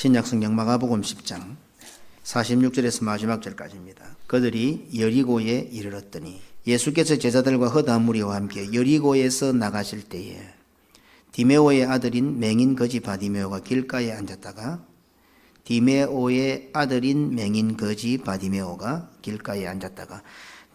신약성경 마가복음 10장 46절에서 마지막 절까지입니다. 그들이 여리고에 이르렀더니 예수께서 제자들과 허다한 무리와 함께 여리고에서 나가실 때에 디메오의 아들인 맹인 거지 바디메오가 길가에 앉았다가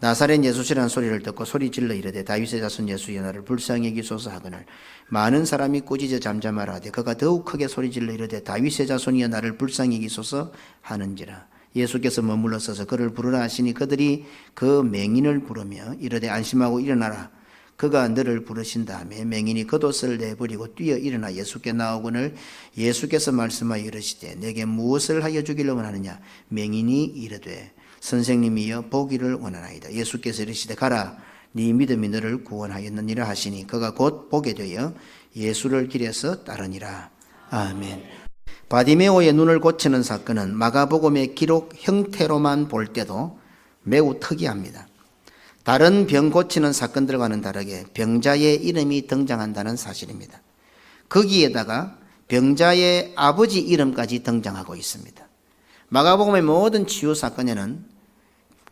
나사렛 예수시라는 소리를 듣고 소리질러 이르되 다윗의 자손 예수여 나를 불쌍히 여기소서 하거늘 많은 사람이 꾸짖어 잠잠하라 하되 그가 더욱 크게 소리질러 이르되 다윗의 자손이여 나를 불쌍히 여기소서 하는지라. 예수께서 머물러 서서 그를 부르라 하시니 그들이 그 맹인을 부르며 이르되 안심하고 일어나라. 그가 너를 부르신 다음에 맹인이 겉옷을 내버리고 뛰어 일어나 예수께 나오거늘 예수께서 말씀하여 이르시되 내게 무엇을 하여 주기를 원하느냐. 맹인이 이르되 선생님이여 보기를 원하나이다. 예수께서 이르시되 가라 네 믿음이 너를 구원하였느니라 하시니 그가 곧 보게 되어 예수를 길에서 따르니라. 아멘. 바디메오의 눈을 고치는 사건은 마가복음의 기록 형태로만 볼 때도 매우 특이합니다. 다른 병 고치는 사건들과는 다르게 병자의 이름이 등장한다는 사실입니다. 거기에다가 병자의 아버지 이름까지 등장하고 있습니다. 마가복음의 모든 치유 사건에는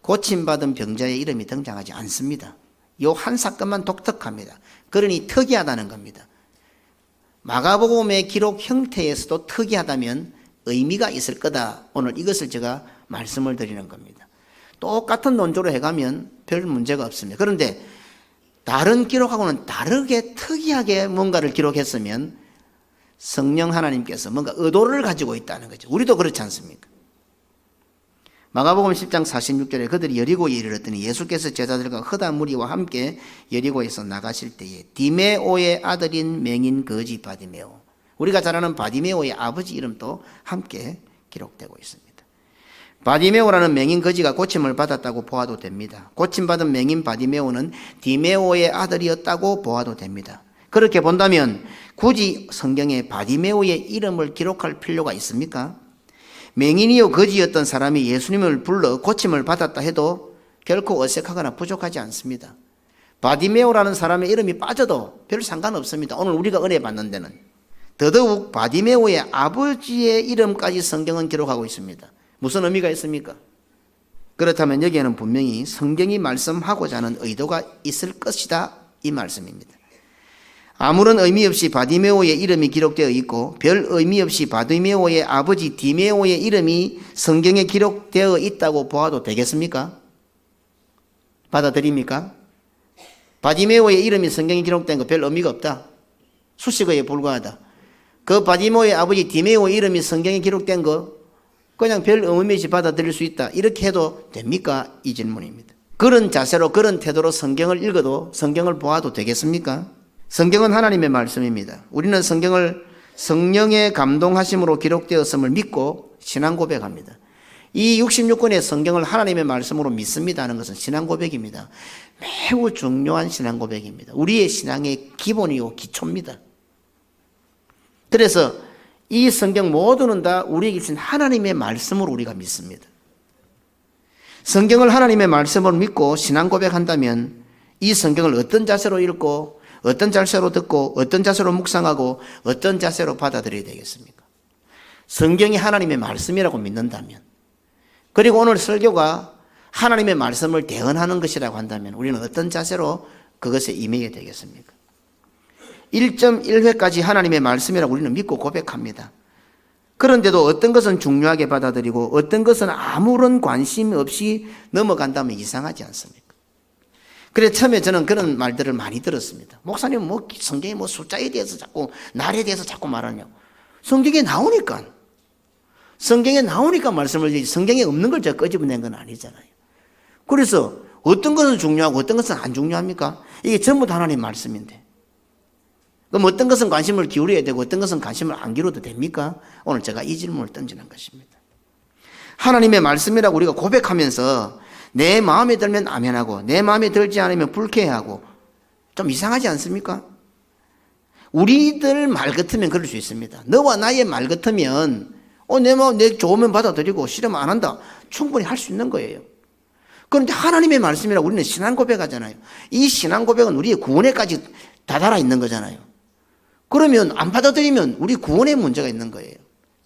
고침받은 병자의 이름이 등장하지 않습니다. 이 한 사건만 독특합니다. 그러니 특이하다는 겁니다. 마가복음의 기록 형태에서도 특이하다면 의미가 있을 거다. 오늘 이것을 제가 말씀을 드리는 겁니다. 똑같은 논조로 해가면 별 문제가 없습니다. 그런데 다른 기록하고는 다르게 특이하게 뭔가를 기록했으면 성령 하나님께서 뭔가 의도를 가지고 있다는 거죠. 우리도 그렇지 않습니까? 마가복음 10장 46절에 그들이 여리고에 이르렀더니 예수께서 제자들과 허다한 무리와 함께 여리고에서 나가실 때에 디메오의 아들인 맹인 거지 바디메오, 우리가 잘 아는 바디메오의 아버지 이름도 함께 기록되고 있습니다. 바디메오라는 맹인 거지가 고침을 받았다고 보아도 됩니다. 고침받은 맹인 바디메오는 디메오의 아들이었다고 보아도 됩니다. 그렇게 본다면 굳이 성경에 바디메오의 이름을 기록할 필요가 있습니까? 맹인이요 거지였던 사람이 예수님을 불러 고침을 받았다 해도 결코 어색하거나 부족하지 않습니다. 바디메오라는 사람의 이름이 빠져도 별 상관없습니다. 오늘 우리가 은혜 받는 데는. 더더욱 바디메오의 아버지의 이름까지 성경은 기록하고 있습니다. 무슨 의미가 있습니까? 그렇다면 여기에는 분명히 성경이 말씀하고자 하는 의도가 있을 것이다, 이 말씀입니다. 아무런 의미 없이 바디메오의 이름이 기록되어 있고 별 의미 없이 바디메오의 아버지 디메오의 이름이 성경에 기록되어 있다고 보아도 되겠습니까? 받아들입니까? 바디메오의 이름이 성경에 기록된 거 별 의미가 없다. 수식어에 불과하다. 그 바디메오의 아버지 디메오의 이름이 성경에 기록된 거 그냥 별 의미 없이 받아들일 수 있다. 이렇게 해도 됩니까? 이 질문입니다. 그런 자세로 그런 태도로 성경을 읽어도 성경을 보아도 되겠습니까? 성경은 하나님의 말씀입니다. 우리는 성경을 성령의 감동하심으로 기록되었음을 믿고 신앙 고백합니다. 이 66권의 성경을 하나님의 말씀으로 믿습니다 하는 것은 신앙 고백입니다. 매우 중요한 신앙 고백입니다. 우리의 신앙의 기본이요 기초입니다. 그래서 이 성경 모두는 다 우리에게 주신 하나님의 말씀으로 우리가 믿습니다. 성경을 하나님의 말씀으로 믿고 신앙 고백한다면 이 성경을 어떤 자세로 읽고 어떤 자세로 듣고 어떤 자세로 묵상하고 어떤 자세로 받아들여야 되겠습니까? 성경이 하나님의 말씀이라고 믿는다면, 그리고 오늘 설교가 하나님의 말씀을 대언하는 것이라고 한다면 우리는 어떤 자세로 그것에 임해야 되겠습니까? 1.1회까지 하나님의 말씀이라고 우리는 믿고 고백합니다. 그런데도 어떤 것은 중요하게 받아들이고 어떤 것은 아무런 관심 없이 넘어간다면 이상하지 않습니까? 그래서 처음에 저는 그런 말들을 많이 들었습니다. 목사님 성경에 숫자에 대해서 자꾸 날에 대해서 자꾸 말하냐고. 성경에 나오니까 말씀을 드리지 성경에 없는 걸 제가 끄집어낸 건 아니잖아요. 그래서 어떤 것은 중요하고 어떤 것은 안 중요합니까? 이게 전부 다 하나님의 말씀인데 그럼 어떤 것은 관심을 기울여야 되고 어떤 것은 관심을 안 기울여도 됩니까? 오늘 제가 이 질문을 던지는 것입니다. 하나님의 말씀이라고 우리가 고백하면서 내 마음에 들면 아멘하고 내 마음에 들지 않으면 불쾌해하고 좀 이상하지 않습니까? 우리들 말 같으면 그럴 수 있습니다. 너와 나의 말 같으면 내 마음 내 좋으면 받아들이고 싫으면 안 한다. 충분히 할 수 있는 거예요. 그런데 하나님의 말씀이라고 우리는 신앙 고백하잖아요. 이 신앙 고백은 우리의 구원에까지 다다라 있는 거잖아요. 그러면 안 받아들이면 우리 구원에 문제가 있는 거예요.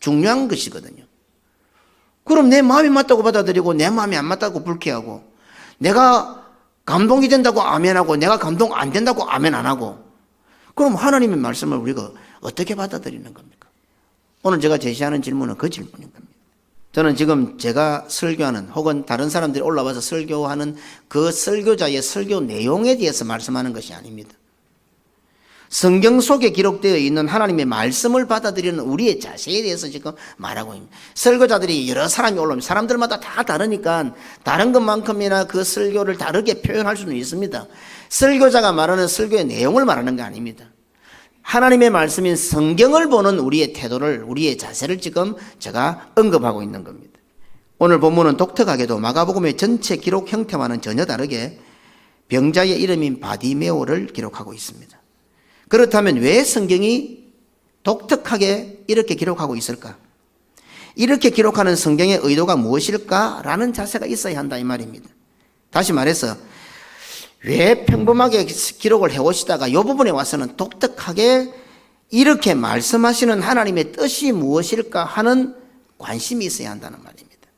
중요한 것이거든요. 그럼 내 마음이 맞다고 받아들이고 내 마음이 안 맞다고 불쾌하고, 내가 감동이 된다고 아멘하고 내가 감동 안 된다고 아멘 안 하고, 그럼 하나님의 말씀을 우리가 어떻게 받아들이는 겁니까? 오늘 제가 제시하는 질문은 그 질문인 겁니다. 저는 지금 제가 설교하는 혹은 다른 사람들이 올라와서 설교하는 그 설교자의 설교 내용에 대해서 말씀하는 것이 아닙니다. 성경 속에 기록되어 있는 하나님의 말씀을 받아들이는 우리의 자세에 대해서 지금 말하고 있습니다. 설교자들이 여러 사람이 올라오면 사람들마다 다 다르니까 다른 것만큼이나 그 설교를 다르게 표현할 수는 있습니다. 설교자가 말하는 설교의 내용을 말하는 게 아닙니다. 하나님의 말씀인 성경을 보는 우리의 태도를, 우리의 자세를 지금 제가 언급하고 있는 겁니다. 오늘 본문은 독특하게도 마가복음의 전체 기록 형태와는 전혀 다르게 병자의 이름인 바디메오를 기록하고 있습니다. 그렇다면 왜 성경이 독특하게 이렇게 기록하고 있을까? 이렇게 기록하는 성경의 의도가 무엇일까라는 자세가 있어야 한다 이 말입니다. 다시 말해서 왜 평범하게 기록을 해오시다가 이 부분에 와서는 독특하게 이렇게 말씀하시는 하나님의 뜻이 무엇일까 하는 관심이 있어야 한다는 말입니다.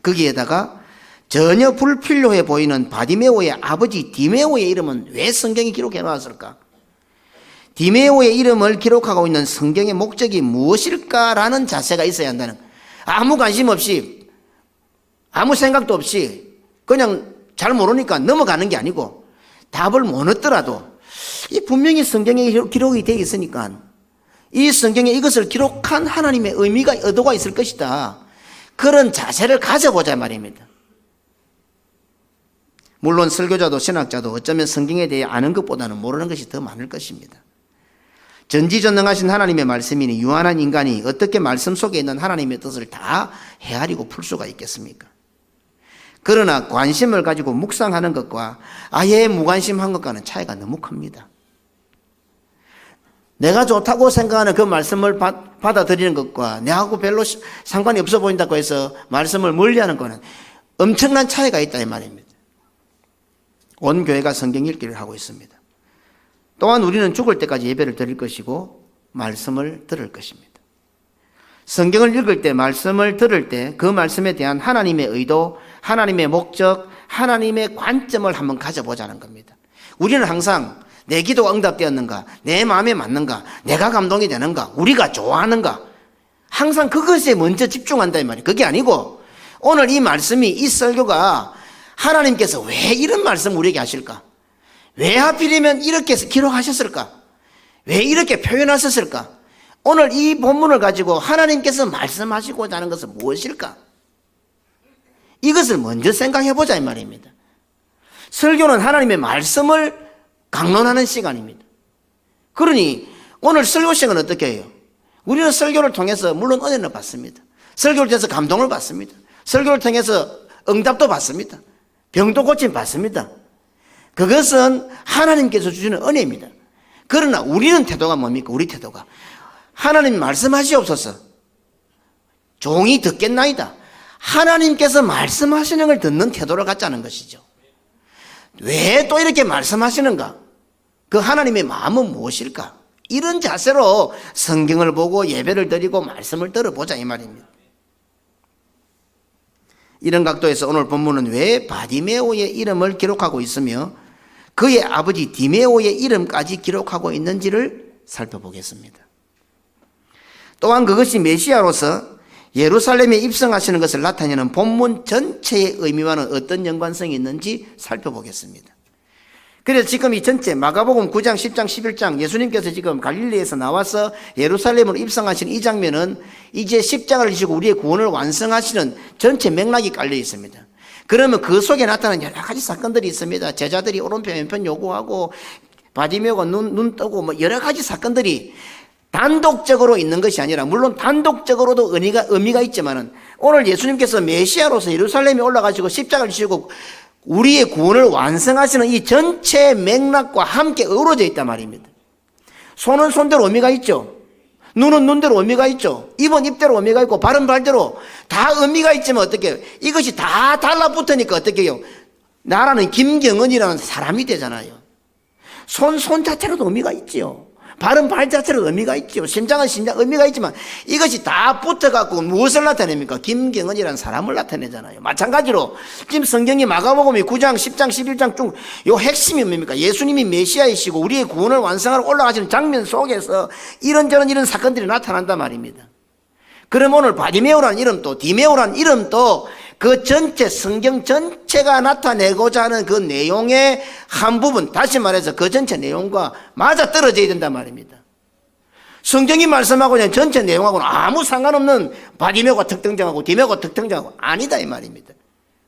거기에다가 전혀 불필요해 보이는 바디메오의 아버지 디메오의 이름은 왜 성경이 기록해 놨을까? 디메오의 이름을 기록하고 있는 성경의 목적이 무엇일까라는 자세가 있어야 한다는, 아무 관심 없이 아무 생각도 없이 그냥 잘 모르니까 넘어가는 게 아니고, 답을 못 얻더라도 이 분명히 성경에 기록이 되어 있으니까 이 성경에 이것을 기록한 하나님의 의미가, 의도가 있을 것이다, 그런 자세를 가져보자 말입니다. 물론 설교자도 신학자도 어쩌면 성경에 대해 아는 것보다는 모르는 것이 더 많을 것입니다. 전지전능하신 하나님의 말씀이니 유한한 인간이 어떻게 말씀 속에 있는 하나님의 뜻을 다 헤아리고 풀 수가 있겠습니까? 그러나 관심을 가지고 묵상하는 것과 아예 무관심한 것과는 차이가 너무 큽니다. 내가 좋다고 생각하는 그 말씀을 받아들이는 것과 내하고 별로 상관이 없어 보인다고 해서 말씀을 멀리하는 것은 엄청난 차이가 있다 이 말입니다. 온 교회가 성경 읽기를 하고 있습니다. 또한 우리는 죽을 때까지 예배를 드릴 것이고 말씀을 들을 것입니다. 성경을 읽을 때, 말씀을 들을 때 그 말씀에 대한 하나님의 의도, 하나님의 목적, 하나님의 관점을 한번 가져보자는 겁니다. 우리는 항상 내 기도가 응답되었는가, 내 마음에 맞는가, 내가 감동이 되는가, 우리가 좋아하는가, 항상 그것에 먼저 집중한다 이 말이에요. 그게 아니고 오늘 이 말씀이, 이 설교가 하나님께서 왜 이런 말씀 우리에게 하실까? 왜 하필이면 이렇게 기록하셨을까? 왜 이렇게 표현하셨을까? 오늘 이 본문을 가지고 하나님께서 말씀하시고자 하는 것은 무엇일까? 이것을 먼저 생각해 보자 이 말입니다. 설교는 하나님의 말씀을 강론하는 시간입니다. 그러니 오늘 설교 시간은 어떻게 해요? 우리는 설교를 통해서 물론 은혜는 받습니다. 설교를 통해서 감동을 받습니다. 설교를 통해서 응답도 받습니다. 병도 고침 받습니다. 그것은 하나님께서 주시는 은혜입니다. 그러나 우리는 태도가 뭡니까? 우리 태도가 하나님 말씀하시옵소서, 종이 듣겠나이다, 하나님께서 말씀하시는 걸 듣는 태도를 갖자는 것이죠. 왜 또 이렇게 말씀하시는가? 그 하나님의 마음은 무엇일까? 이런 자세로 성경을 보고 예배를 드리고 말씀을 들어보자 이 말입니다. 이런 각도에서 오늘 본문은 왜 바디메오의 이름을 기록하고 있으며 그의 아버지 디메오의 이름까지 기록하고 있는지를 살펴보겠습니다. 또한 그것이 메시아로서 예루살렘에 입성하시는 것을 나타내는 본문 전체의 의미와는 어떤 연관성이 있는지 살펴보겠습니다. 그래서 지금 이 전체 마가복음 9장, 10장, 11장 예수님께서 지금 갈릴리에서 나와서 예루살렘으로 입성하신 이 장면은 이제 십자가를 지시고 우리의 구원을 완성하시는 전체 맥락이 깔려 있습니다. 그러면 그 속에 나타나는 여러 가지 사건들이 있습니다. 제자들이 오른편 왼편 요구하고 바디메오가 눈 뜨고 뭐 여러 가지 사건들이 단독적으로 있는 것이 아니라, 물론 단독적으로도 의미가 있지만은 오늘 예수님께서 메시아로서 예루살렘에 올라가시고 십자가를 지시고 우리의 구원을 완성하시는 이 전체 맥락과 함께 어우러져 있단 말입니다. 손은 손대로 의미가 있죠. 눈은 눈대로 의미가 있죠. 입은 입대로 의미가 있고 발은 발대로 다 의미가 있지만 어떻게 해요? 이것이 다 달라붙으니까 어떻게 해요? 나라는 김경은이라는 사람이 되잖아요. 손 자체로도 의미가 있지요. 발은 발 자체로 의미가 있죠. 심장은 심장 의미가 있지만 이것이 다 붙어갖고 무엇을 나타냅니까? 김경은이라는 사람을 나타내잖아요. 마찬가지로 지금 성경이 마가복음이 9장, 10장, 11장 중 요 핵심이 뭡니까? 예수님이 메시아이시고 우리의 구원을 완성하러 올라가시는 장면 속에서 이런저런 이런 사건들이 나타난단 말입니다. 그럼 오늘 바디메오라는 이름도 디메오라는 이름도 그 전체 성경 전체가 나타내고자 하는 그 내용의 한 부분, 다시 말해서 그 전체 내용과 맞아떨어져야 된단 말입니다. 성경이 말씀하고 있는 전체 내용하고는 아무 상관없는 바디메오가 특등장하고 디메오가 특등장하고 아니다 이 말입니다.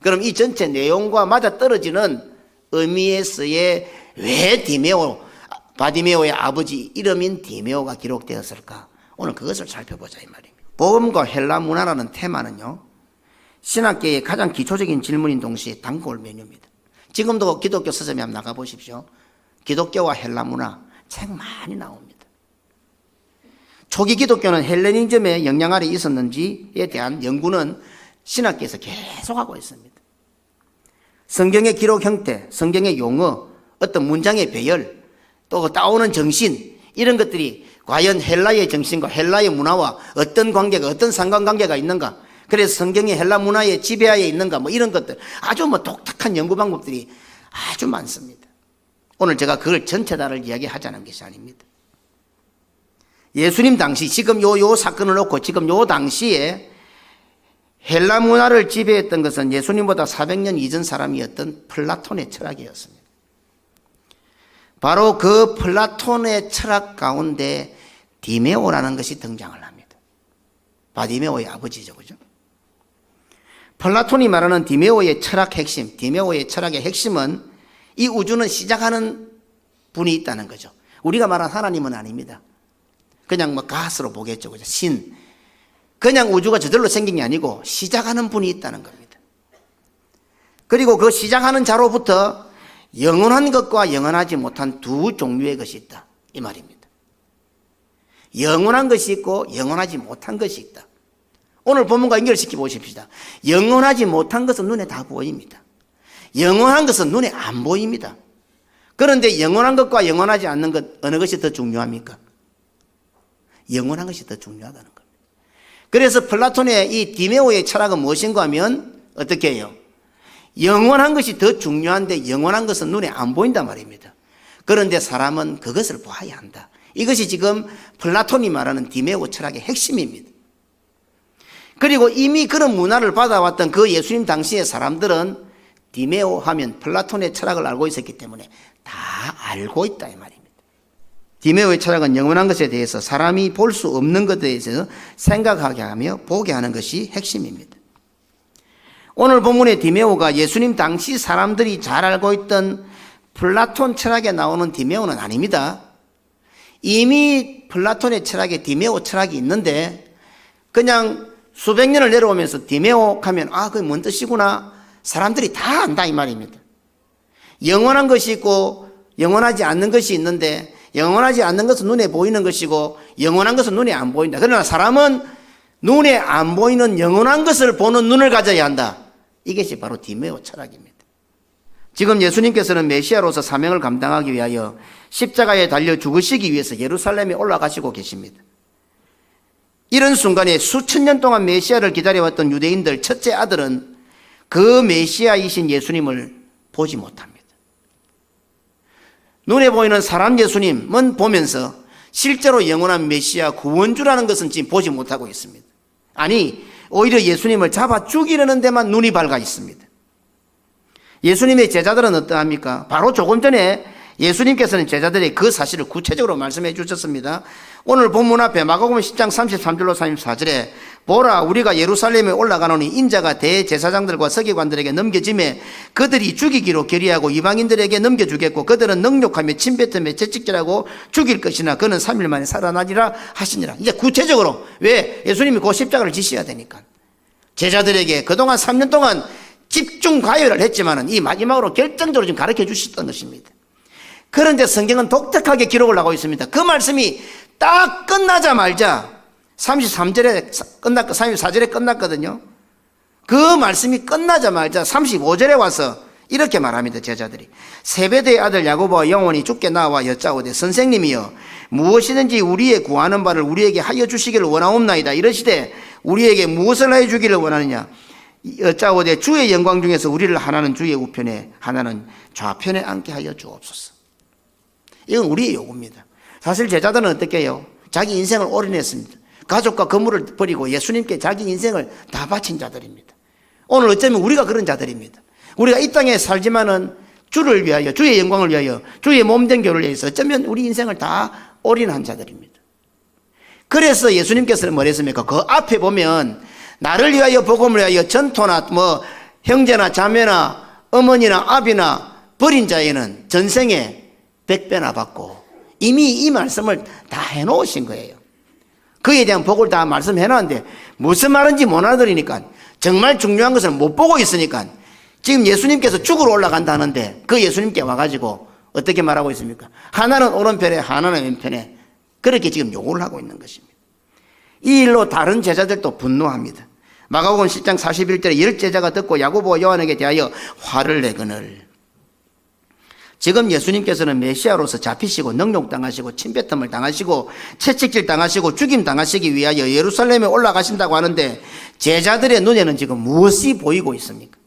그럼 이 전체 내용과 맞아떨어지는 의미에서의 왜 바디메오의 아버지 이름인 디메오가 기록되었을까? 오늘 그것을 살펴보자 이 말입니다. 복음과 헬라 문화라는 테마는요, 신학계의 가장 기초적인 질문인 동시에 단골 메뉴입니다. 지금도 기독교 서점에 한번 나가보십시오. 기독교와 헬라 문화 책 많이 나옵니다. 초기 기독교는 헬레니즘의 영향 아래 있었는지에 대한 연구는 신학계에서 계속하고 있습니다. 성경의 기록 형태, 성경의 용어, 어떤 문장의 배열, 또 따오는 정신, 이런 것들이 과연 헬라의 정신과 헬라의 문화와 어떤 관계가, 어떤 상관관계가 있는가? 그래서 성경이 헬라 문화의 지배하에 있는가? 뭐 이런 것들 아주 독특한 연구 방법들이 아주 많습니다. 오늘 제가 그걸 전체 다를 이야기하자는 것이 아닙니다. 예수님 당시 지금 요 사건을 놓고 지금 요 당시에 헬라 문화를 지배했던 것은 예수님보다 400년 이전 사람이었던 플라톤의 철학이었습니다. 바로 그 플라톤의 철학 가운데 디메오라는 것이 등장을 합니다. 바디메오의 아버지죠, 그죠? 플라톤이 말하는 디메오의 철학 핵심, 디메오의 철학의 핵심은 이 우주는 시작하는 분이 있다는 거죠. 우리가 말하는 하나님은 아닙니다. 그냥 가스로 보겠죠, 그죠? 신. 그냥 우주가 저절로 생긴 게 아니고 시작하는 분이 있다는 겁니다. 그리고 그 시작하는 자로부터 영원한 것과 영원하지 못한 두 종류의 것이 있다 이 말입니다. 영원한 것이 있고 영원하지 못한 것이 있다. 오늘 본문과 연결시켜 보십시다. 영원하지 못한 것은 눈에 다 보입니다. 영원한 것은 눈에 안 보입니다. 그런데 영원한 것과 영원하지 않는 것 어느 것이 더 중요합니까? 영원한 것이 더 중요하다는 겁니다. 그래서 플라톤의 이 디메오의 철학은 무엇인가 하면 어떻게 해요? 영원한 것이 더 중요한데 영원한 것은 눈에 안 보인단 말입니다. 그런데 사람은 그것을 봐야 한다. 이것이 지금 플라톤이 말하는 디메오 철학의 핵심입니다. 그리고 이미 그런 문화를 받아왔던 그 예수님 당시의 사람들은 디메오 하면 플라톤의 철학을 알고 있었기 때문에 다 알고 있다 이 말입니다. 디메오의 철학은 영원한 것에 대해서 사람이 볼 수 없는 것에 대해서 생각하게 하며 보게 하는 것이 핵심입니다. 오늘 본문의 디메오가 예수님 당시 사람들이 잘 알고 있던 플라톤 철학에 나오는 디메오는 아닙니다. 이미 플라톤의 철학에 디메오 철학이 있는데 그냥 수백 년을 내려오면서 디메오 하면 그게 뭔 뜻이구나 사람들이 다 안다 이 말입니다. 영원한 것이 있고 영원하지 않는 것이 있는데 영원하지 않는 것은 눈에 보이는 것이고 영원한 것은 눈에 안 보인다. 그러나 사람은 눈에 안 보이는 영원한 것을 보는 눈을 가져야 한다. 이것이 바로 디메오 철학입니다. 지금 예수님께서는 메시아로서 사명을 감당하기 위하여 십자가에 달려 죽으시기 위해서 예루살렘에 올라가시고 계십니다. 이런 순간에 수천 년 동안 메시아를 기다려왔던 유대인들 첫째 아들은 그 메시아이신 예수님을 보지 못합니다. 눈에 보이는 사람 예수님은 보면서 실제로 영원한 메시아 구원주라는 것은 지금 보지 못하고 있습니다. 아니 오히려 예수님을 잡아 죽이려는 데만 눈이 밝아 있습니다. 예수님의 제자들은 어떠합니까? 바로 조금 전에 예수님께서는 제자들의 그 사실을 구체적으로 말씀해 주셨습니다. 오늘 본문 앞에 마가복음 10장 33절로 34절에 보라 우리가 예루살렘에 올라가노니 인자가 대제사장들과 서기관들에게 넘겨짐에 그들이 죽이기로 결의하고 이방인들에게 넘겨주겠고 그들은 능욕하며 침뱉으며 채찍질하고 죽일 것이나 그는 3일 만에 살아나리라 하시니라. 이제 구체적으로 왜 예수님이 그 십자가를 지셔야 되니까 제자들에게 그동안 3년 동안 집중 과열을 했지만은 이 마지막으로 결정적으로 지금 가르쳐 주셨던 것입니다. 그런데 성경은 독특하게 기록을 하고 있습니다. 그 말씀이 딱 끝나자마자 34절에 끝났거든요. 그 말씀이 끝나자마자 35절에 와서 이렇게 말합니다. 제자들이 세베대의 아들 야고보와 영혼이 죽게 나와 여짜오되 선생님이여 무엇이든지 우리의 구하는 바를 우리에게 하여 주시기를 원하옵나이다. 이러시되 우리에게 무엇을 하여 주기를 원하느냐? 여짜오되 주의 영광 중에서 우리를 하나는 주의 우편에 하나는 좌편에 앉게 하여 주옵소서. 이건 우리의 요구입니다. 사실 제자들은 어떻게 해요? 자기 인생을 올인했습니다. 가족과 건물을 버리고 예수님께 자기 인생을 다 바친 자들입니다. 오늘 어쩌면 우리가 그런 자들입니다. 우리가 이 땅에 살지만은 주를 위하여, 주의 영광을 위하여, 주의 몸된 교를 위해서 어쩌면 우리 인생을 다 올인한 자들입니다. 그래서 예수님께서는 뭐랬습니까? 그 앞에 보면 나를 위하여 복음을 위하여 전토나 뭐 형제나 자매나 어머니나 아비나 버린 자에는 전생에 100배나 받고 이미 이 말씀을 다 해놓으신 거예요. 그에 대한 복을 다 말씀해놨는데 무슨 말인지 못 알아들으니까 정말 중요한 것을 못 보고 있으니까 지금 예수님께서 죽으러 올라간다는데 그 예수님께 와가지고 어떻게 말하고 있습니까? 하나는 오른편에 하나는 왼편에 그렇게 지금 요구를 하고 있는 것입니다. 이 일로 다른 제자들도 분노합니다. 마가복음 10장 41절에 10제자가 듣고 야고보와 요한에게 대하여 화를 내거늘. 지금 예수님께서는 메시아로서 잡히시고 능욕당하시고 침뱉음을 당하시고 채찍질 당하시고 죽임 당하시기 위하여 예루살렘에 올라가신다고 하는데 제자들의 눈에는 지금 무엇이 보이고 있습니까?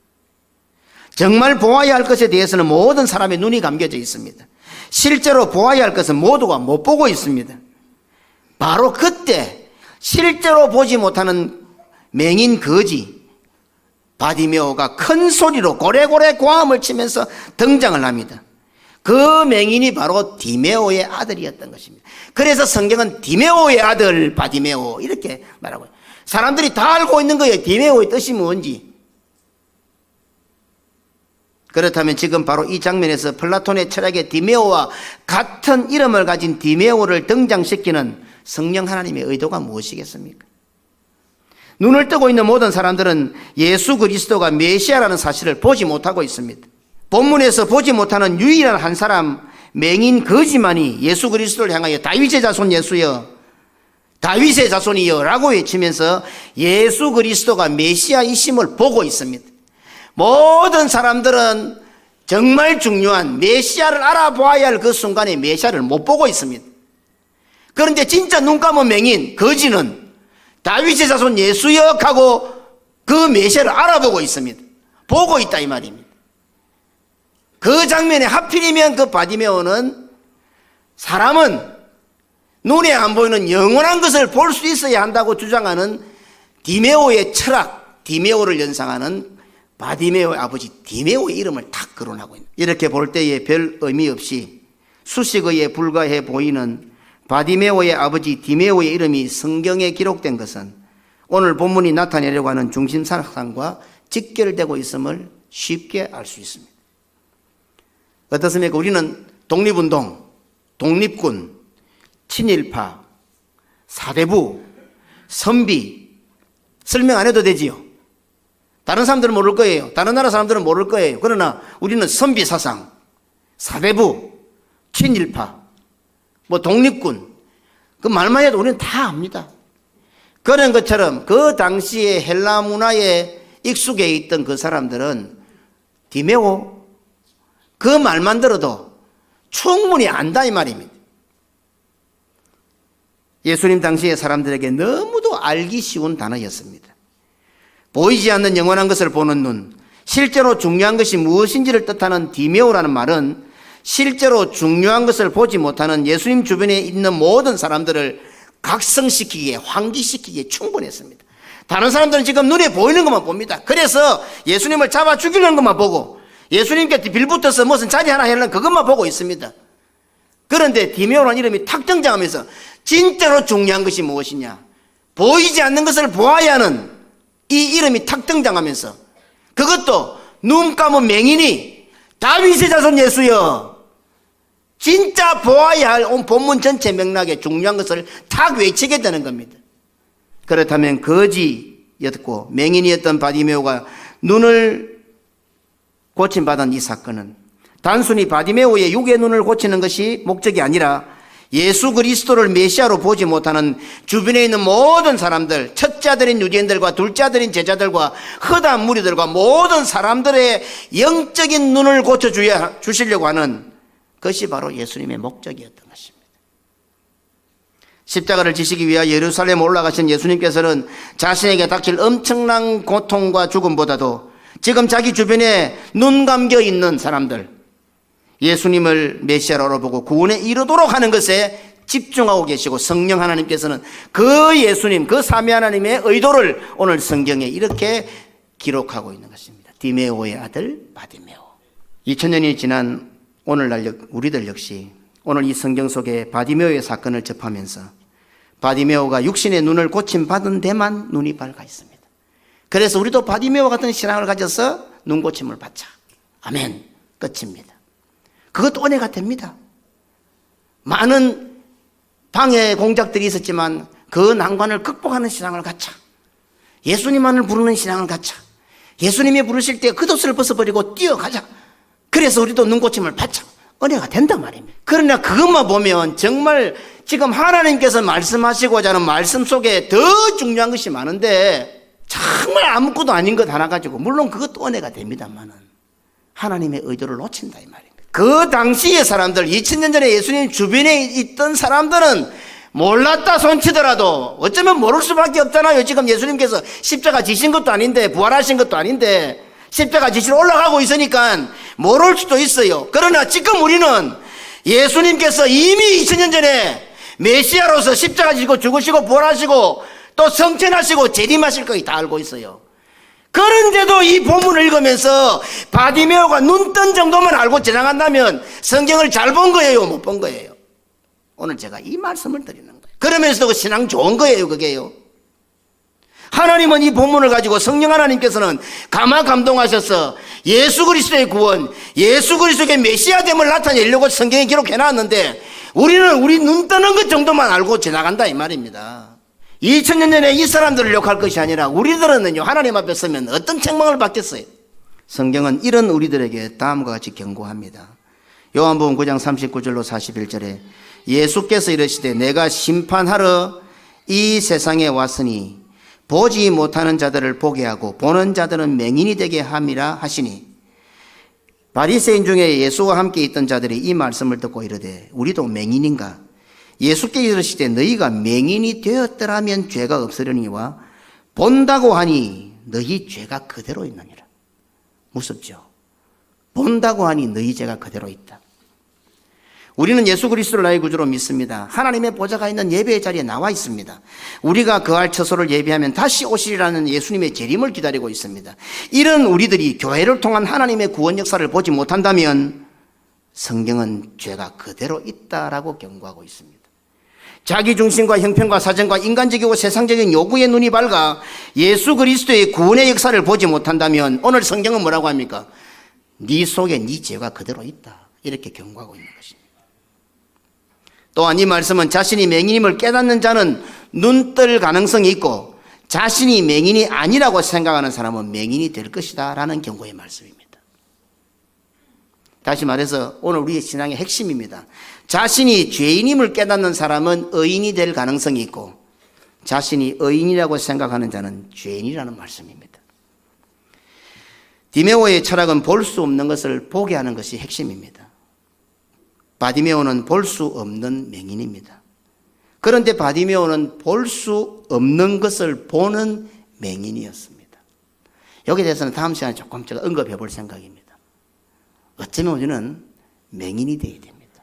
정말 보아야 할 것에 대해서는 모든 사람의 눈이 감겨져 있습니다. 실제로 보아야 할 것은 모두가 못 보고 있습니다. 바로 그때 실제로 보지 못하는 맹인 거지 바디메오가 큰 소리로 고래고래 고함을 치면서 등장을 합니다. 그 맹인이 바로 디메오의 아들이었던 것입니다. 그래서 성경은 디메오의 아들 바디메오 이렇게 말하고 있어요. 사람들이 다 알고 있는 거예요. 디메오의 뜻이 뭔지. 그렇다면 지금 바로 이 장면에서 플라톤의 철학의 디메오와 같은 이름을 가진 디메오를 등장시키는 성령 하나님의 의도가 무엇이겠습니까? 눈을 뜨고 있는 모든 사람들은 예수 그리스도가 메시아라는 사실을 보지 못하고 있습니다. 본문에서 보지 못하는 유일한 한 사람 맹인 거지만이 예수 그리스도를 향하여 다윗의 자손 예수여 다윗의 자손이여 라고 외치면서 예수 그리스도가 메시아이심을 보고 있습니다. 모든 사람들은 정말 중요한 메시아를 알아보아야 할 그 순간에 메시아를 못 보고 있습니다. 그런데 진짜 눈 감은 맹인 거지는 다윗의 자손 예수여 하고 그 메시아를 알아보고 있습니다. 보고 있다 이 말입니다. 그 장면에 하필이면 그 바디메오는 사람은 눈에 안 보이는 영원한 것을 볼 수 있어야 한다고 주장하는 디메오의 철학, 디메오를 연상하는 바디메오의 아버지 디메오의 이름을 탁 거론하고 있는. 이렇게 볼 때에 별 의미 없이 수식어에 불과해 보이는 바디메오의 아버지 디메오의 이름이 성경에 기록된 것은 오늘 본문이 나타내려고 하는 중심사상과 직결되고 있음을 쉽게 알 수 있습니다. 어떻습니까? 우리는 독립운동, 독립군, 친일파, 사대부, 선비 설명 안 해도 되지요. 다른 사람들은 모를 거예요. 다른 나라 사람들은 모를 거예요. 그러나 우리는 선비 사상, 사대부, 친일파, 뭐 독립군 그 말만 해도 우리는 다 압니다. 그런 것처럼 그 당시에 헬라 문화에 익숙해 있던 그 사람들은 디메오 그 말만 들어도 충분히 안다 이 말입니다. 예수님 당시의 사람들에게 너무도 알기 쉬운 단어였습니다. 보이지 않는 영원한 것을 보는 눈, 실제로 중요한 것이 무엇인지를 뜻하는 디메오라는 말은 실제로 중요한 것을 보지 못하는 예수님 주변에 있는 모든 사람들을 각성시키기에 환기시키기에 충분했습니다. 다른 사람들은 지금 눈에 보이는 것만 봅니다. 그래서 예수님을 잡아 죽이려는 것만 보고 예수님께 빌붙어서 무슨 자리 하나 하려는 그것만 보고 있습니다. 그런데 디메오라는 이름이 탁 등장하면서 진짜로 중요한 것이 무엇이냐, 보이지 않는 것을 보아야 하는 이 이름이 탁 등장하면서 그것도 눈 감은 맹인이 다윗의 자손 예수여, 진짜 보아야 할 온 본문 전체 맥락에 중요한 것을 탁 외치게 되는 겁니다. 그렇다면 거지였고 맹인이었던 바디메오가 눈을 고침받은 이 사건은 단순히 바디메오의 육의 눈을 고치는 것이 목적이 아니라 예수 그리스도를 메시아로 보지 못하는 주변에 있는 모든 사람들, 첫째 아들인 유대인들과 둘째 아들인 제자들과 허다한 무리들과 모든 사람들의 영적인 눈을 고쳐주시려고 하는 것이 바로 예수님의 목적이었던 것입니다. 십자가를 지시기 위하여 예루살렘 올라가신 예수님께서는 자신에게 닥칠 엄청난 고통과 죽음보다도 지금 자기 주변에 눈 감겨 있는 사람들, 예수님을 메시아로 보고 구원에 이르도록 하는 것에 집중하고 계시고, 성령 하나님께서는 그 예수님, 그 삼위 하나님의 의도를 오늘 성경에 이렇게 기록하고 있는 것입니다. 디메오의 아들 바디메오. 2000년이 지난 오늘날 우리들 역시 오늘 이 성경 속에 바디메오의 사건을 접하면서 바디메오가 육신의 눈을 고침받은 데만 눈이 밝아 있습니다. 그래서 우리도 바디메오 같은 신앙을 가져서 눈 고침을 받자. 아멘. 끝입니다. 그것도 은혜가 됩니다. 많은 방해 공작들이 있었지만 그 난관을 극복하는 신앙을 갖자. 예수님만을 부르는 신앙을 갖자. 예수님이 부르실 때 겉옷을 벗어버리고 뛰어가자. 그래서 우리도 눈고침을 받자. 은혜가 된단 말입니다. 그러나 그것만 보면 정말 지금 하나님께서 말씀하시고자 하는 말씀 속에 더 중요한 것이 많은데 정말 아무것도 아닌 것 하나 가지고, 물론 그것도 은혜가 됩니다만은 하나님의 의도를 놓친다 이 말입니다. 그 당시의 사람들, 2000년 전에 예수님 주변에 있던 사람들은 몰랐다 손치더라도 어쩌면 모를 수밖에 없잖아요. 지금 예수님께서 십자가 지신 것도 아닌데, 부활하신 것도 아닌데 십자가 지시러 올라가고 있으니까 모를 수도 있어요. 그러나 지금 우리는 예수님께서 이미 2000년 전에 메시아로서 십자가 지시고 죽으시고 부활하시고 또 성천하시고 재림하실 거 다 알고 있어요. 그런데도 이 본문을 읽으면서 바디메오가 눈 뜬 정도만 알고 지나간다면 성경을 잘 본 거예요, 못 본 거예요? 오늘 제가 이 말씀을 드리는 거예요. 그러면서도 신앙 좋은 거예요, 그게요. 하나님은 이 본문을 가지고, 성령 하나님께서는 감동하셔서 예수 그리스도의 구원, 예수 그리스도의 메시아됨을 나타내려고 성경에 기록해 놨는데 우리는 우리 눈 뜨는 것 정도만 알고 지나간다 이 말입니다. 2000년 전에 이 사람들을 욕할 것이 아니라 우리들은요, 하나님 앞에 서면 어떤 책망을 받겠어요? 성경은 이런 우리들에게 다음과 같이 경고합니다. 요한복음 9장 39절로 41절에 예수께서 이르시되 내가 심판하러 이 세상에 왔으니 보지 못하는 자들을 보게 하고 보는 자들은 맹인이 되게 함이라 하시니, 바리새인 중에 예수와 함께 있던 자들이 이 말씀을 듣고 이르되 우리도 맹인인가? 예수께 이르시되 너희가 맹인이 되었더라면 죄가 없으려니와 본다고 하니 너희 죄가 그대로 있느니라. 무섭죠? 본다고 하니 너희 죄가 그대로 있다. 우리는 예수 그리스도를 나의 구주로 믿습니다. 하나님의 보좌가 있는 예배의 자리에 나와 있습니다. 우리가 그할 처소를 예비하면 다시 오시리라는 예수님의 재림을 기다리고 있습니다. 이런 우리들이 교회를 통한 하나님의 구원 역사를 보지 못한다면 성경은 죄가 그대로 있다라고 경고하고 있습니다. 자기중심과 형편과 사정과 인간적이고 세상적인 요구에 눈이 밝아 예수 그리스도의 구원의 역사를 보지 못한다면 오늘 성경은 뭐라고 합니까? 네 속에 네 죄가 그대로 있다, 이렇게 경고하고 있는 것입니다. 또한 이 말씀은 자신이 맹인임을 깨닫는 자는 눈 뜰 가능성이 있고 자신이 맹인이 아니라고 생각하는 사람은 맹인이 될 것이다 라는 경고의 말씀입니다. 다시 말해서 오늘 우리의 신앙의 핵심입니다. 자신이 죄인임을 깨닫는 사람은 의인이 될 가능성이 있고 자신이 의인이라고 생각하는 자는 죄인이라는 말씀입니다. 디메오의 철학은 볼 수 없는 것을 보게 하는 것이 핵심입니다. 바디메오는 볼 수 없는 맹인입니다. 그런데 바디메오는 볼 수 없는 것을 보는 맹인이었습니다. 여기에 대해서는 다음 시간에 조금 제가 언급해 볼 생각입니다. 어쩌면 우리는 맹인이 되어야 됩니다.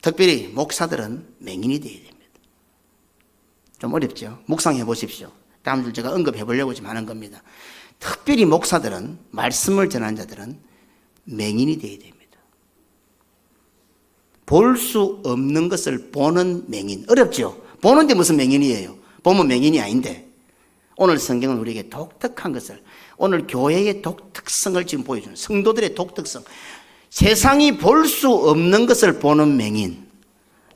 특별히 목사들은 맹인이 되어야 됩니다. 좀 어렵죠? 묵상해 보십시오. 다음 주 제가 언급해 보려고 지금 하는 겁니다. 특별히 목사들은, 말씀을 전하는 자들은 맹인이 되어야 됩니다. 볼 수 없는 것을 보는 맹인. 어렵죠? 보는데 무슨 맹인이에요? 보면 맹인이 아닌데. 오늘 성경은 우리에게 독특한 것을, 오늘 교회의 독특성을 지금 보여주는, 성도들의 독특성, 세상이 볼 수 없는 것을 보는 맹인.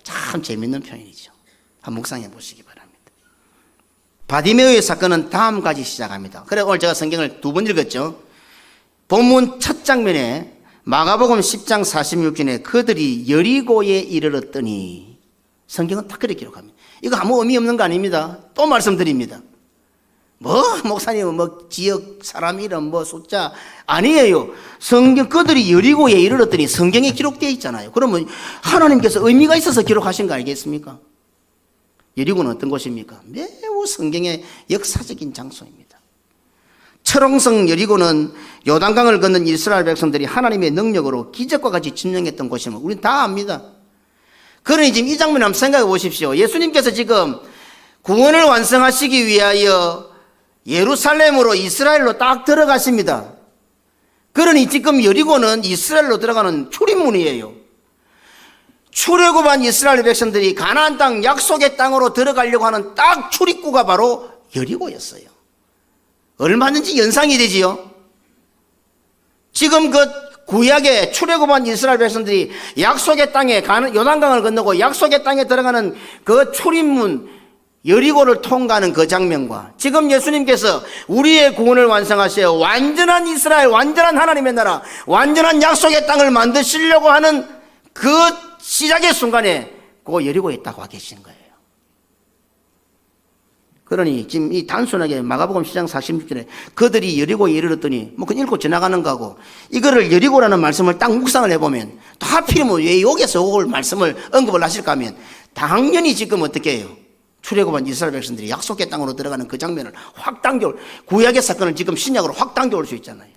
참 재밌는 표현이죠. 한번 묵상해 보시기 바랍니다. 바디메오의 사건은 다음까지 시작합니다. 그래 오늘 제가 성경을 2번 읽었죠. 본문 첫 장면에 마가복음 10장 46절에 그들이 여리고에 이르렀더니, 성경은 딱 그렇게 기록합니다. 이거 아무 의미 없는 거 아닙니다. 또 말씀드립니다. 목사님은 지역 사람 이름 숫자 아니에요. 성경, 그들이 여리고에 이르렀더니 성경에 기록되어 있잖아요. 그러면 하나님께서 의미가 있어서 기록하신 거 아니겠습니까? 여리고는 어떤 곳입니까? 매우 성경의 역사적인 장소입니다. 철옹성 여리고는 요단강을 건넌 이스라엘 백성들이 하나님의 능력으로 기적과 같이 점령했던 곳임을 우리는 다 압니다. 그러니 지금 이 장면 한번 생각해 보십시오. 예수님께서 지금 구원을 완성하시기 위하여 예루살렘으로 이스라엘로 딱 들어가십니다. 그러니 지금 여리고는 이스라엘로 들어가는 출입문이에요. 출애굽한 이스라엘 백성들이 가나안 땅 약속의 땅으로 들어가려고 하는 딱 출입구가 바로 여리고였어요. 얼마든지 연상이 되지요. 지금 그 구약에 출애굽한 이스라엘 백성들이 약속의 땅에 요단강을 건너고 약속의 땅에 들어가는 그 출입문 여리고를 통과하는 그 장면과 지금 예수님께서 우리의 구원을 완성하셔 완전한 이스라엘, 완전한 하나님의 나라, 완전한 약속의 땅을 만드시려고 하는 그 시작의 순간에 그 여리고에 있다고 와 계신 거예요. 그러니 지금 이 단순하게 마가복음 10장 46절에 그들이 여리고에 이르렀더니 뭐 그냥 읽고 지나가는 거고, 이거를 여리고라는 말씀을 딱 묵상을 해보면 또 하필이면 왜 여기서 올 말씀을 언급을 하실까 하면 당연히 지금 어떻게 해요? 출애굽한 이스라엘 백성들이 약속의 땅으로 들어가는 그 장면을 확 당겨올, 구약의 사건을 지금 신약으로 확 당겨올 수 있잖아요.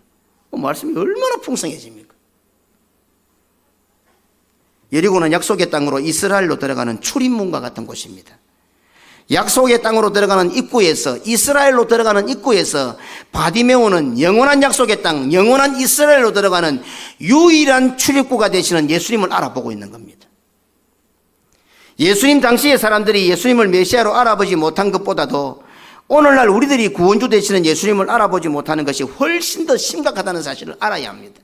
그 말씀이 얼마나 풍성해집니까? 여리고는 약속의 땅으로 이스라엘로 들어가는 출입문과 같은 곳입니다. 약속의 땅으로 들어가는 입구에서, 이스라엘로 들어가는 입구에서 바디메오는 영원한 약속의 땅, 영원한 이스라엘로 들어가는 유일한 출입구가 되시는 예수님을 알아보고 있는 겁니다. 예수님 당시의 사람들이 예수님을 메시아로 알아보지 못한 것보다도 오늘날 우리들이 구원주 되시는 예수님을 알아보지 못하는 것이 훨씬 더 심각하다는 사실을 알아야 합니다.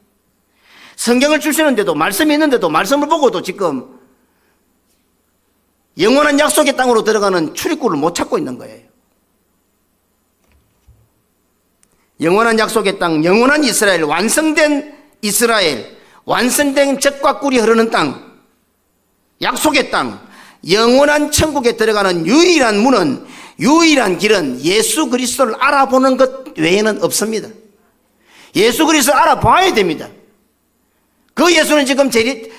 성경을 주시는데도, 말씀이 있는데도, 말씀을 보고도 지금 영원한 약속의 땅으로 들어가는 출입구를 못 찾고 있는 거예요. 영원한 약속의 땅, 영원한 이스라엘, 완성된 이스라엘, 완성된 젖과 꿀이 흐르는 땅, 약속의 땅, 영원한 천국에 들어가는 유일한 문은, 유일한 길은 예수 그리스도를 알아보는 것 외에는 없습니다. 예수 그리스도를 알아봐야 됩니다. 그 예수는 지금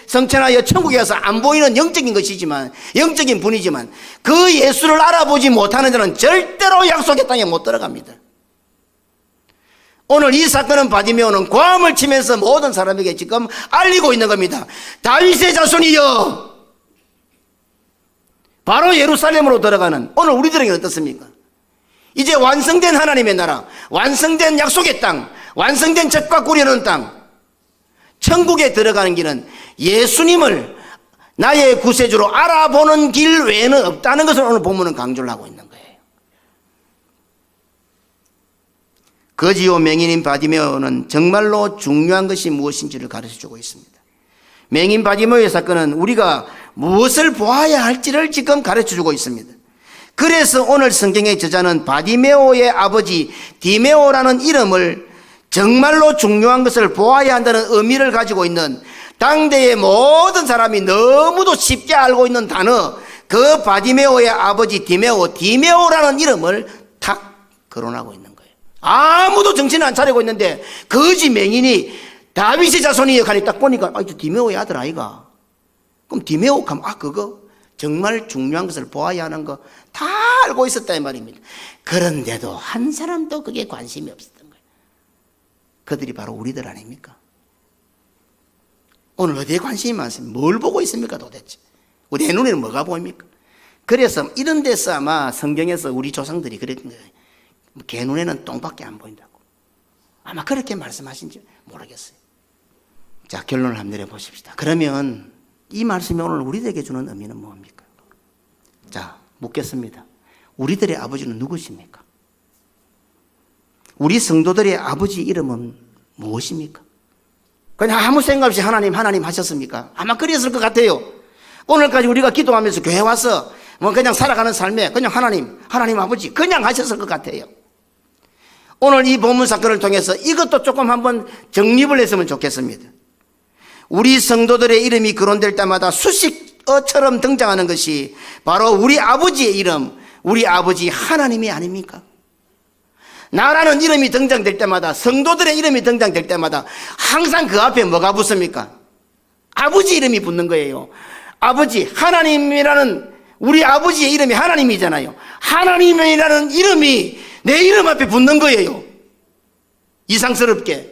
성천하여 천국에 가서 안 보이는 영적인 것이지만, 영적인 분이지만 그 예수를 알아보지 못하는 자는 절대로 약속의 땅에 못 들어갑니다. 오늘 이 사건은 바디메오는 고함을 치면서 모든 사람에게 지금 알리고 있는 겁니다. 다윗의 자손이여, 바로 예루살렘으로 들어가는, 오늘 우리들에게 어떻습니까? 이제 완성된 하나님의 나라, 완성된 약속의 땅, 완성된 젖과 꿀이 흐르는 땅, 천국에 들어가는 길은 예수님을 나의 구세주로 알아보는 길 외에는 없다는 것을 오늘 본문은 강조를 하고 있는 거예요. 거지요 맹인인 바디메오는 정말로 중요한 것이 무엇인지를 가르쳐주고 있습니다. 맹인 바디메오의 사건은 우리가 무엇을 보아야 할지를 지금 가르쳐주고 있습니다. 그래서 오늘 성경의 저자는 바디메오의 아버지 디메오라는 이름을 정말로 중요한 것을 보아야 한다는 의미를 가지고 있는, 당대의 모든 사람이 너무도 쉽게 알고 있는 단어, 그 바디메오의 아버지 디메오라는 이름을 탁 거론하고 있는 거예요. 아무도 정신을 안 차리고 있는데 거지 맹인이 다윗의 자손이여 하니 딱 보니까 저 디메오의 아들 아이가. 그럼 디메오 하면 그거 정말 중요한 것을 보아야 하는 거 다 알고 있었다 이 말입니다. 그런데도 한 사람도 그게 관심이 없었던 거예요. 그들이 바로 우리들 아닙니까? 오늘 어디에 관심이 많습니까? 뭘 보고 있습니까 도대체? 내 눈에는 뭐가 보입니까? 그래서 이런 데서 아마 성경에서 우리 조상들이 그랬던 거예요. 개 눈에는 똥밖에 안 보인다고. 아마 그렇게 말씀하신지 모르겠어요. 자, 결론을 한번 내려보십시다. 그러면 이 말씀이 오늘 우리들에게 주는 의미는 뭡니까? 자, 묻겠습니다. 우리들의 아버지는 누구십니까? 우리 성도들의 아버지 이름은 무엇입니까? 그냥 아무 생각 없이 하나님 하셨습니까? 아마 그랬을 것 같아요. 오늘까지 우리가 기도하면서 교회 와서 그냥 살아가는 삶에 그냥 하나님 아버지 그냥 하셨을 것 같아요. 오늘 이 본문 사건을 통해서 이것도 조금 한번 정립을 했으면 좋겠습니다. 우리 성도들의 이름이 거론될 때마다 수식어처럼 등장하는 것이 바로 우리 아버지의 이름, 우리 아버지 하나님이 아닙니까? 나라는 이름이 등장될 때마다, 성도들의 이름이 등장될 때마다 항상 그 앞에 뭐가 붙습니까? 아버지 이름이 붙는 거예요. 아버지, 하나님이라는 우리 아버지의 이름이 하나님이잖아요. 하나님이라는 이름이 내 이름 앞에 붙는 거예요. 이상스럽게.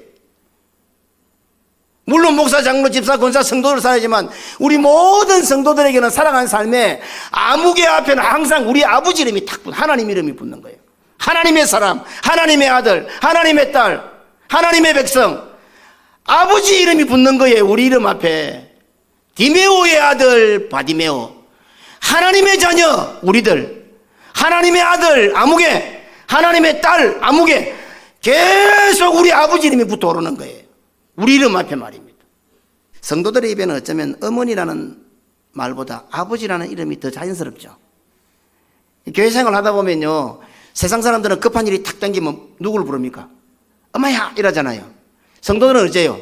물론 목사, 장로, 집사, 권사, 성도를 살아야지만 우리 모든 성도들에게는 살아가는 삶에 아무개 앞에는 항상 우리 아버지 이름이 탁 붙는, 하나님 이름이 붙는 거예요. 하나님의 사람, 하나님의 아들, 하나님의 딸, 하나님의 백성, 아버지 이름이 붙는 거예요. 우리 이름 앞에. 디메오의 아들 바디메오, 하나님의 자녀 우리들, 하나님의 아들 아무개, 하나님의 딸 아무개, 계속 우리 아버지 이름이 붙어 오르는 거예요. 우리 이름 앞에 말입니다. 성도들의 입에는 어쩌면 어머니라는 말보다 아버지라는 이름이 더 자연스럽죠. 교회 생활 하다 보면요, 세상 사람들은 급한 일이 탁 당기면 누구를 부릅니까? 엄마야 이러잖아요. 성도들은 어째요?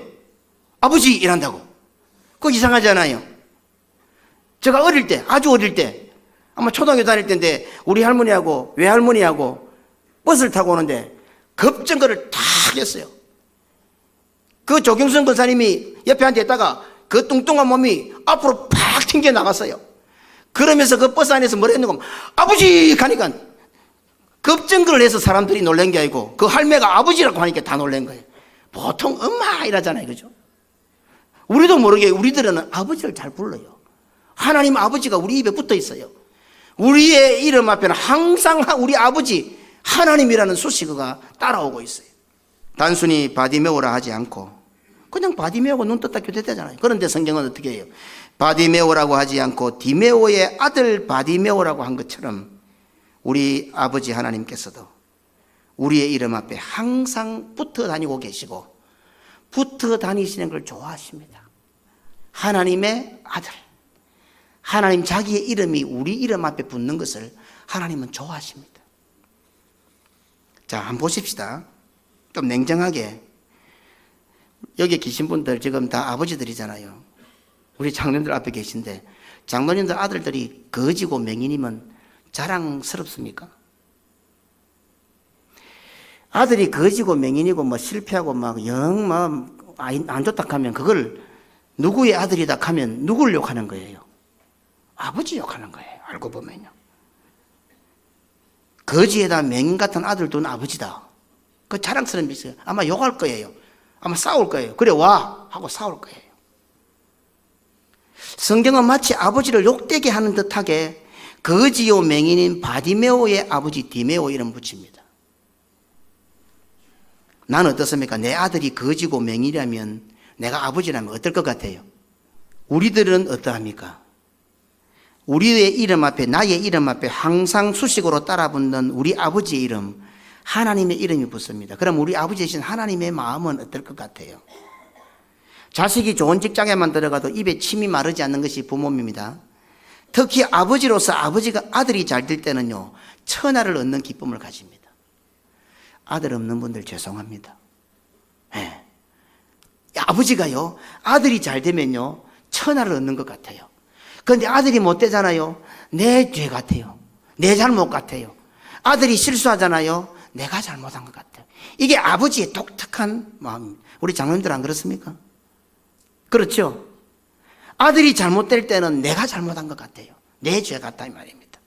아버지 이란다고. 그거 이상하잖아요. 제가 어릴 때, 아주 어릴 때, 아마 초등학교 다닐 때인데 우리 할머니하고 외할머니하고 버스를 타고 오는데 급정거를 탁 했어요. 그 조경선 권사님이 옆에 앉아있다가 그 뚱뚱한 몸이 앞으로 팍 튕겨 나갔어요. 그러면서 그 버스 안에서 뭐라 했는가, 아버지! 가니까 급정거를 해서 사람들이 놀란 게 아니고 그 할매가 아버지라고 하니까 다 놀란 거예요. 보통 엄마 이러잖아요. 그죠? 우리도 모르게 우리들은 아버지를 잘 불러요. 하나님 아버지가 우리 입에 붙어 있어요. 우리의 이름 앞에는 항상 우리 아버지 하나님이라는 수식어가 따라오고 있어요. 단순히 바디메오라 하지 않고 그냥 바디메오고 눈 떴다 교대되잖아요. 그런데 성경은 어떻게 해요? 바디메오라고 하지 않고 디메오의 아들 바디메오라고 한 것처럼 우리 아버지 하나님께서도 우리의 이름 앞에 항상 붙어 다니고 계시고 붙어 다니시는 걸 좋아하십니다. 하나님의 아들, 하나님 자기의 이름이 우리 이름 앞에 붙는 것을 하나님은 좋아하십니다. 자, 한번 보십시다. 좀 냉정하게. 여기 계신 분들 지금 다 아버지들이잖아요. 우리 장로님들 앞에 계신데 장로님들 아들들이 거지고 맹인이면 자랑스럽습니까? 아들이 거지고 맹인이고 뭐 실패하고 막 영 안 좋다 하면 그걸 누구의 아들이다 하면 누구를 욕하는 거예요? 아버지 욕하는 거예요. 알고 보면요. 거지에다 맹인 같은 아들 둔 아버지다. 그 자랑스러운 게 있어요. 아마 욕할 거예요. 아마 싸울 거예요. 그래 와 하고 싸울 거예요. 성경은 마치 아버지를 욕되게 하는 듯하게 거지요 맹인인 바디메오의 아버지 디메오 이름 붙입니다. 나는 어떻습니까? 내 아들이 거지고 맹인이라면 내가 아버지라면 어떨 것 같아요? 우리들은 어떠합니까? 우리의 이름 앞에, 나의 이름 앞에 항상 수식으로 따라붙는 우리 아버지의 이름, 하나님의 이름이 붙습니다. 그럼 우리 아버지이신 하나님의 마음은 어떨 것 같아요? 자식이 좋은 직장에만 들어가도 입에 침이 마르지 않는 것이 부모입니다. 특히 아버지로서 아들이 잘 될 때는요, 천하를 얻는 기쁨을 가집니다. 아들 없는 분들 죄송합니다. 네. 아버지가요, 아들이 잘 되면요, 천하를 얻는 것 같아요. 그런데 아들이 못 되잖아요. 내 죄 같아요. 내 잘못 같아요. 아들이 실수하잖아요. 내가 잘못한 것 같아요. 이게 아버지의 독특한 마음입니다. 우리 장로님들 안 그렇습니까? 그렇죠? 아들이 잘못될 때는 내가 잘못한 것 같아요. 내 죄 같다 이 말입니다.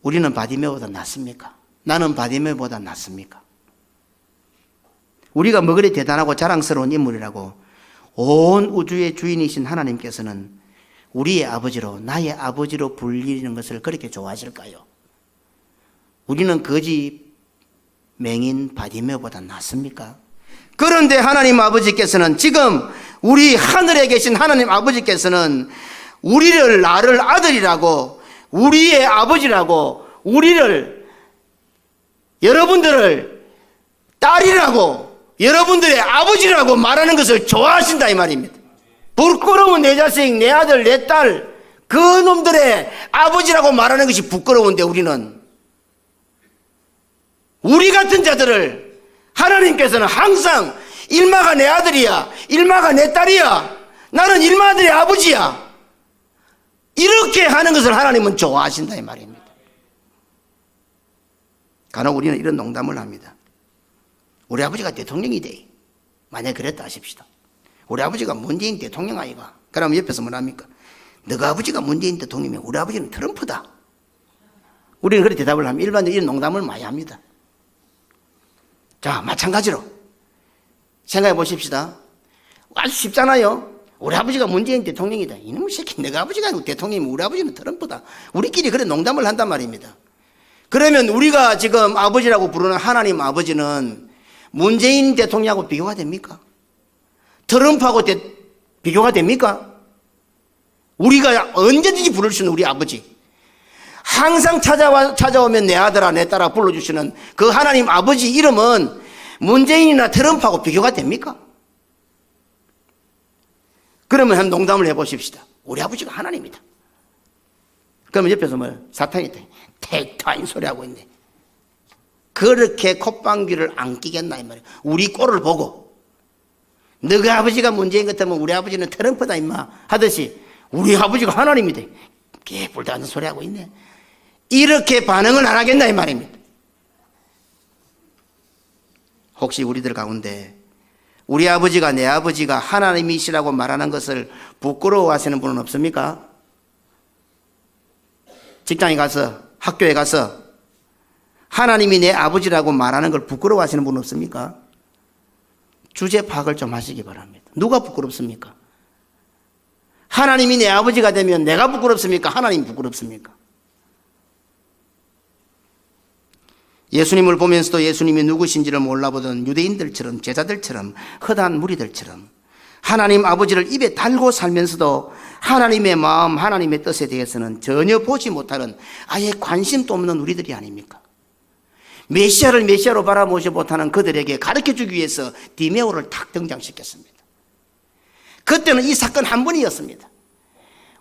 우리는 바디메오보다 낫습니까? 나는 바디메오보다 낫습니까? 우리가 뭐 그리 대단하고 자랑스러운 인물이라고 온 우주의 주인이신 하나님께서는 우리의 아버지로, 나의 아버지로 불리는 것을 그렇게 좋아하실까요? 우리는 거지 맹인 바디메오보다 낫습니까? 그런데 하나님 아버지께서는 지금 우리 하늘에 계신 하나님 아버지께서는 우리를 나를 아들이라고, 우리의 아버지라고, 우리를, 여러분들을 딸이라고, 여러분들의 아버지라고 말하는 것을 좋아하신다 이 말입니다. 부끄러운 내 자식, 내 아들, 내 딸, 그 놈들의 아버지라고 말하는 것이 부끄러운데 우리는 우리 같은 자들을 하나님께서는 항상 일마가 내 아들이야, 일마가 내 딸이야, 나는 일마 아들의 아버지야, 이렇게 하는 것을 하나님은 좋아하신다 이 말입니다. 간혹 우리는 이런 농담을 합니다. 우리 아버지가 대통령이 돼. 만약에 그랬다 하십시다. 우리 아버지가 문재인 대통령 아이가. 그러면 옆에서 뭐랍니까? 너가 아버지가 문재인 대통령이면 우리 아버지는 트럼프다. 우리는 그렇게 대답을 하면 일반적으로 이런 농담을 많이 합니다. 자, 마찬가지로 생각해 보십시다. 아주 쉽잖아요. 우리 아버지가 문재인 대통령이다. 이놈의 새끼, 내가 아버지가 대통령이면 우리 아버지는 트럼프다. 우리끼리 그런 농담을 한단 말입니다. 그러면 우리가 지금 아버지라고 부르는 하나님 아버지는 문재인 대통령하고 비교가 됩니까? 트럼프하고 비교가 됩니까? 우리가 언제든지 부를 수 있는 우리 아버지, 항상 찾아오면 내 아들아 내 딸아 불러주시는 그 하나님 아버지 이름은 문재인이나 트럼프하고 비교가 됩니까? 그러면 한번 농담을 해보십시다. 우리 아버지가 하나님이다. 그러면 옆에서 뭐 사탄이 있다. 택타인 소리하고 있네. 그렇게 콧방귀를 안 끼겠나 이 말이야. 우리 꼴을 보고 너가 아버지가 문재인 같으면 우리 아버지는 트럼프다 임마 하듯이 우리 아버지가 하나님이다. 개뿔도 않는 소리하고 있네. 이렇게 반응을 안 하겠나 이 말입니다. 혹시 우리들 가운데 우리 아버지가 내 아버지가 하나님이시라고 말하는 것을 부끄러워하시는 분은 없습니까? 직장에 가서 학교에 가서 하나님이 내 아버지라고 말하는 걸 부끄러워하시는 분은 없습니까? 주제 파악을 좀 하시기 바랍니다. 누가 부끄럽습니까? 하나님이 내 아버지가 되면 내가 부끄럽습니까? 하나님이 부끄럽습니까? 예수님을 보면서도 예수님이 누구신지를 몰라보던 유대인들처럼 제자들처럼 허다한 무리들처럼 하나님 아버지를 입에 달고 살면서도 하나님의 마음, 하나님의 뜻에 대해서는 전혀 보지 못하는 아예 관심도 없는 우리들이 아닙니까? 메시아를 메시아로 바라보지 못하는 그들에게 가르쳐주기 위해서 디메오를 탁 등장시켰습니다. 그때는 이 사건 한 번이었습니다.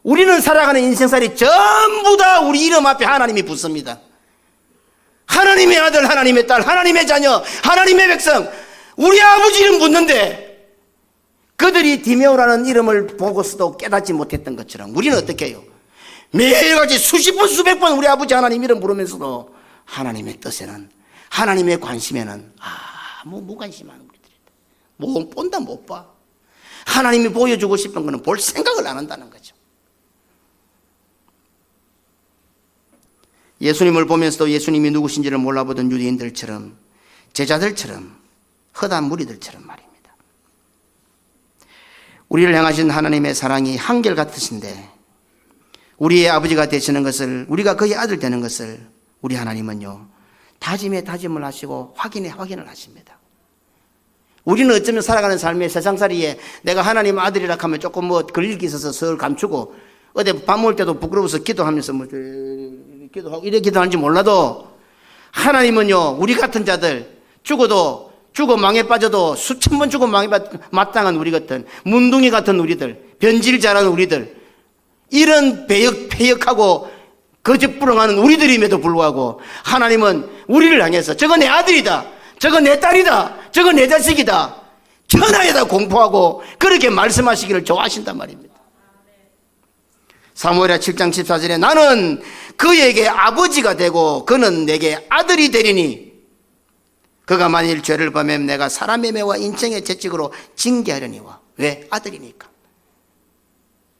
우리는 살아가는 인생살이 전부 다 우리 이름 앞에 하나님이 붙습니다. 하나님의 아들, 하나님의 딸, 하나님의 자녀, 하나님의 백성, 우리 아버지 이름 붙는데 그들이 디메오라는 이름을 보고서도 깨닫지 못했던 것처럼 우리는 어떻게 해요? 매일같이 수십 번 수백 번 우리 아버지 하나님 이름 부르면서도 하나님의 뜻에는, 하나님의 관심에는 아무 무관심한 우리들이다. 못 본다 못 봐. 하나님이 보여주고 싶은 거는 볼 생각을 안 한다는 거죠. 예수님을 보면서도 예수님이 누구신지를 몰라보던 유대인들처럼 제자들처럼 허다한 무리들처럼 말입니다. 우리를 향하신 하나님의 사랑이 한결같으신데 우리의 아버지가 되시는 것을, 우리가 그의 아들 되는 것을 우리 하나님은요 다짐에 다짐을 하시고 확인에 확인을 하십니다. 우리는 어쩌면 살아가는 삶의 세상살이에 내가 하나님 아들이라 하면 조금 뭐 걸릴 게 있어서 설 감추고 어디 밥 먹을 때도 부끄러워서 기도하면서 뭐 기도하고 이래 기도하는지 몰라도 하나님은요 우리 같은 자들 죽어 망에 빠져도 수천 번 죽어 망에 마땅한 우리 같은 문둥이 같은 우리들, 변질 잘하는 우리들, 이런 패역하고 거짓부렁하는 우리들임에도 불구하고 하나님은 우리를 향해서 저거 내 아들이다, 저거 내 딸이다, 저거 내 자식이다 천하에다 공포하고 그렇게 말씀하시기를 좋아하신단 말입니다. 사무엘하 7장 14절에 나는 그에게 아버지가 되고 그는 내게 아들이 되리니 그가 만일 죄를 범하면 내가 사람의 매와 인생의 죄책으로 징계하려니와. 왜? 아들이니까.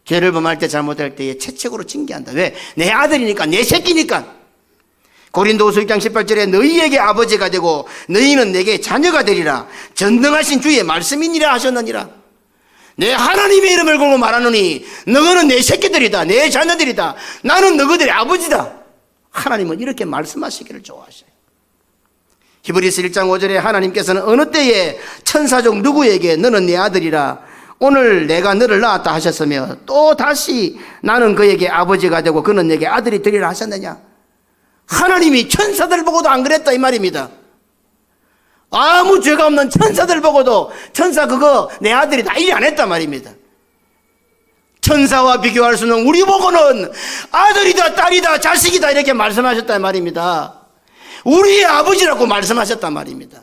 죄를 범할 때 잘못할 때에 채찍으로 징계한다. 왜? 내 아들이니까, 내 새끼니까. 고린도후서 1장 18절에 너희에게 아버지가 되고 너희는 내게 자녀가 되리라. 전능하신 주의 말씀이니라 하셨느니라. 내 하나님의 이름을 걸고 말하노니 너희는 내 새끼들이다, 내 자녀들이다, 나는 너희들의 아버지다. 하나님은 이렇게 말씀하시기를 좋아하셔요. 히브리서 1장 5절에 하나님께서는 어느 때에 천사 중 누구에게 너는 내 아들이라 오늘 내가 너를 낳았다 하셨으며 또 다시 나는 그에게 아버지가 되고 그는 내게 아들이 되리라 하셨느냐. 하나님이 천사들 보고도 안 그랬다 이 말입니다. 아무 죄가 없는 천사들 보고도 천사 그거 내 아들이다 이래 안 했단 말입니다. 천사와 비교할 수는 우리 보고는 아들이다 딸이다 자식이다 이렇게 말씀하셨단 말입니다. 우리의 아버지라고 말씀하셨단 말입니다.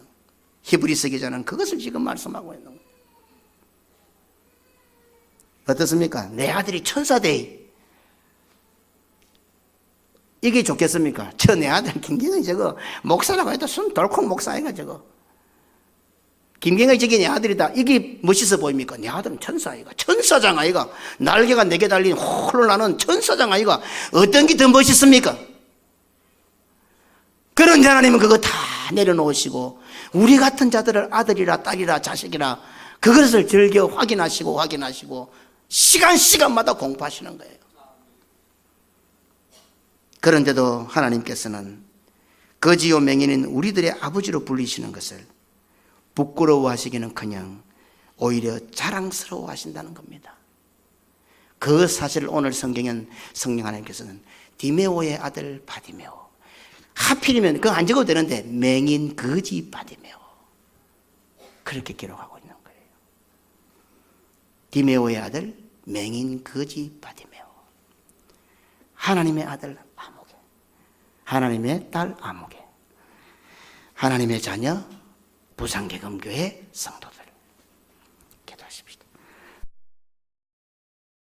히브리서 기자는 그것을 지금 말씀하고 있는 거예요. 어떻습니까? 내 아들이 천사대. 이게 좋겠습니까? 저 내 아들 김기성이 저거 목사라고 해도 순 돌콩 목사이가 저거 김경희 저게 내 아들이다. 이게 멋있어 보입니까? 내 아들은 천사 아이가, 천사장 아이가, 날개가 4개 달린 홀로 나는 천사장 아이가. 어떤 게 더 멋있습니까? 그런데 하나님은 그거 다 내려놓으시고 우리 같은 자들을 아들이라 딸이라 자식이라 그것을 즐겨 확인하시고 시간마다 공부하시는 거예요. 그런데도 하나님께서는 거지요 맹인인 우리들의 아버지로 불리시는 것을 부끄러워하시기는커녕 오히려 자랑스러워 하신다는 겁니다. 그 사실을 오늘 성경은 성령 하나님께서는 디메오의 아들 바디메오, 하필이면 그거 안 적어도 되는데 맹인 거지 바디메오, 그렇게 기록하고 있는 거예요. 디메오의 아들 맹인 거지 바디메오, 하나님의 아들 아무개, 하나님의 딸 아무개, 하나님의 자녀 부산계금교회 성도들.